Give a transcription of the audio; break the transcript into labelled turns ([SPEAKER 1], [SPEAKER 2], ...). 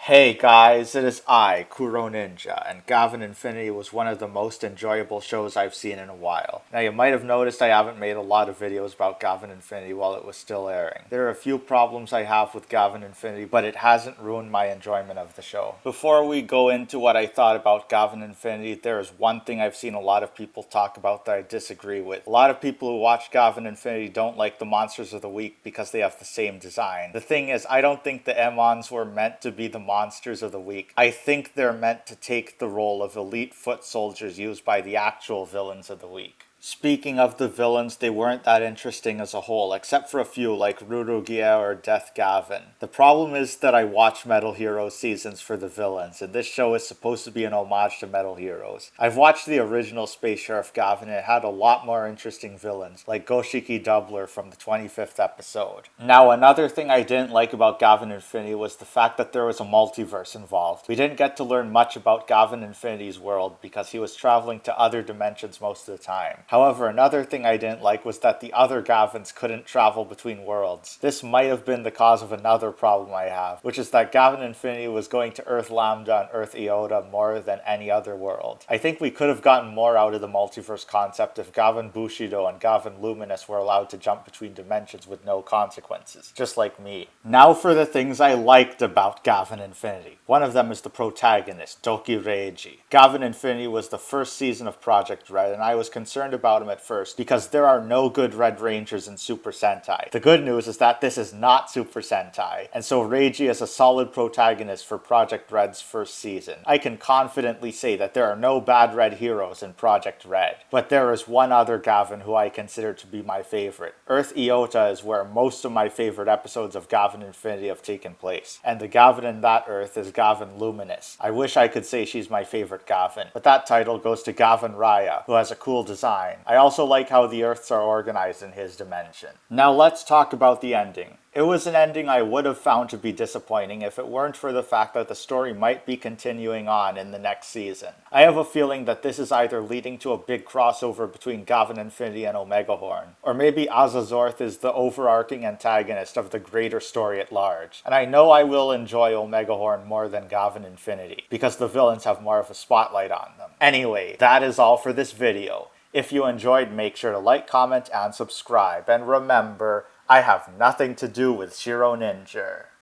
[SPEAKER 1] Hey guys, it is I, Kuroninja, and Gavan Infinity was one of the most enjoyable shows I've seen in a while. Now you might have noticed I haven't made a lot of videos about Gavan Infinity while it was still airing. There are a few problems I have with Gavan Infinity, but it hasn't ruined my enjoyment of the show. Before we go into what I thought about Gavan Infinity, there is one thing I've seen a lot of people talk about that I disagree with. A lot of people who watch Gavan Infinity don't like the Monsters of the Week because they have the same design. The thing is, I don't think the Emons were meant to be the Monsters of the Week. I think they're meant to take the role of elite foot soldiers used by the actual villains of the week. Speaking of the villains, they weren't that interesting as a whole, except for a few like Rurugia or Death Gavin. The problem is that I watch Metal Heroes seasons for the villains, and this show is supposed to be an homage to Metal Heroes. I've watched the original Space Sheriff Gavin, and it had a lot more interesting villains, like Goshiki Doubler from the 25th episode. Now, another thing I didn't like about Gavan Infinity was the fact that there was a multiverse involved. We didn't get to learn much about Gavan Infinity's world because he was traveling to other dimensions most of the time. However, another thing I didn't like was that the other Gavins couldn't travel between worlds. This might have been the cause of another problem I have, which is that Gavan Infinity was going to Earth Lambda and Earth Iota more than any other world. I think we could have gotten more out of the multiverse concept if Gavan Bushido and Gavan Luminous were allowed to jump between dimensions with no consequences, just like me. Now for the things I liked about Gavan Infinity. One of them is the protagonist, Doki Reiji. Gavan Infinity was the first season of Project Red, and I was concerned about him at first because there are no good Red Rangers in Super Sentai. The good news is that this is not Super Sentai, and so Reiji is a solid protagonist for Project Red's first season. I can confidently say that there are no bad Red heroes in Project Red, but there is one other Gavan who I consider to be my favorite. Earth Iota is where most of my favorite episodes of Gavan Infinity have taken place, and the Gavan in that Earth is Gavan Luminous. I wish I could say she's my favorite Gavan, but that title goes to Gavan Raya, who has a cool design. I also like how the Earths are organized in his dimension. Now let's talk about the ending. It was an ending I would have found to be disappointing if it weren't for the fact that the story might be continuing on in the next season. I have a feeling that this is either leading to a big crossover between Gavan Infinity and Omegahorn, or maybe Azazorth is the overarching antagonist of the greater story at large. And I know I will enjoy Omegahorn more than Gavan Infinity, because the villains have more of a spotlight on them. Anyway, that is all for this video. If you enjoyed, make sure to like, comment, and subscribe. And remember, I have nothing to do with Kuroninja.